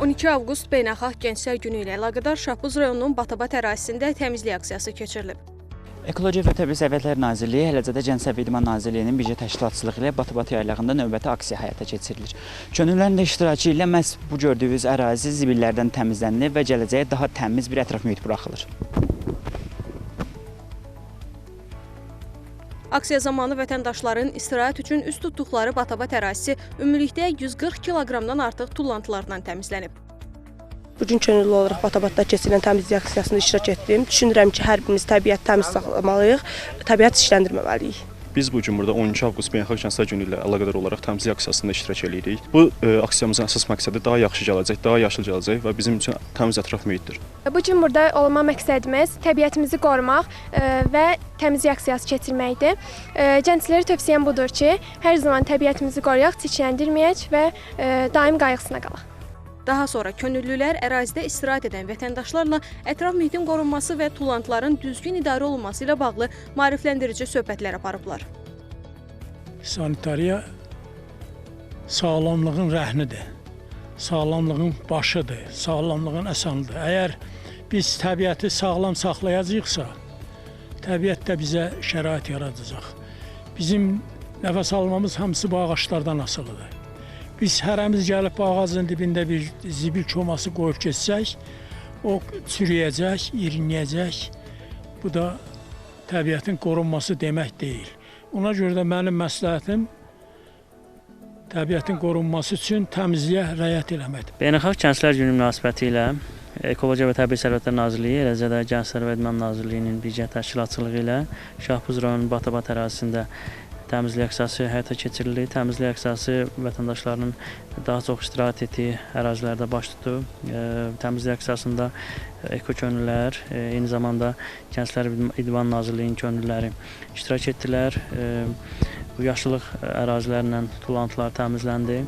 12 avqust Beynəlxalq Gənclər Günü ilə əlaqədar Şahbuz rayonunun Batabat ərazisində təmizlik aksiyası keçirilib. Ekologiya və Təbii Sərvətlər Nazirliyi, eləcə də Gənclər və İdman Nazirliyinin birgə təşkilatçılığı ilə Batabat yaylağında növbəti aksiya həyata keçirilir. Könüllülərin də iştirakı ilə məhz bu gördüyünüz ərazi zibillərdən təmizlənilir və gələcəyə daha təmiz bir ətraf mühit buraxılır. Aksiya zamanı vətəndaşların istirahət üçün üst tutduqları Batabat ərazisi ümumilikdə 140 kiloqramdan artıq tullantılardan təmizlənib. Bugün könüllü olaraq Batabatda keçirilən təmizlik aksiyasında iştirak etdim. Düşünürəm ki, hər birimiz təbiəti təmiz saxlamalıyıq, təbiəti işləndirməməliyik. Biz bugün burada 12 avqust Beynəlxalq Gənclər Günü ilə əlaqədar olaraq təmizlik aksiyasında iştirak edirik. Bu aksiyamızın əsas məqsədi daha yaxşı gələcək, daha yaşıl gələcək və bizim üçün təmiz ətraf mühitdir. Bugün burada olma məqsədimiz təbiətimizi qorumaq və təmizlik aksiyası keçirməkdir. Gənclərə tövsiyəm budur ki, hər zaman təbiətimizi qoruyaq, çirkləndirməyək və daim qayğısına qalaq. Daha sonra könüllülər ərazidə istirahət edən vətəndaşlarla ətraf mühitin qorunması və tullantıların düzgün idarə olunması ilə bağlı maarifləndirici söhbətlər aparıblar. Sanitariya sağlamlığın rəhnidir, sağlamlığın başıdır, sağlamlığın əsanıdır. Əgər biz təbiəti sağlam saxlayacaqsa, təbiət də bizə şərait yaradacaq. Bizim nəfəs almamız hamısı bu ağaçlardan asılıdır. Biz hərəmiz gəlib bu ağacın dibində bir zibil koması qoyub keçsək, o çürüyəcək, irinləyəcək. Bu da təbiətin qorunması demək deyil. Ona görə də mənim məsləhətim təbiətin qorunması üçün təmizliyə riayət eləməkdir. Beynəlxalq Gənclər Günü münasibəti ilə Ekologiya və Təbii Sərvətlər Nazirliyi, eləcə də Gənclər və İdman Nazirliyinin birgə təşkilatçılığı ilə Şahbuz rayonunun Batabat ərazisində təmizlik aksiyası həyata keçirilir. Təmizlik aksiyası vətəndaşların daha çox istirahət etdiyi ərazilərdə baş tutub. Təmizlik aksiyasında ekokönüllülər, eyni zamanda Gənclər İdman Nazirliyinin könüllüləri iştirak etdilər. Bu yaşıllıq ərazilərlə tullantılar təmizləndi.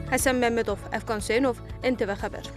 Həsən Məmmədov, Əfqan Hüseynov, NTV Xəbər.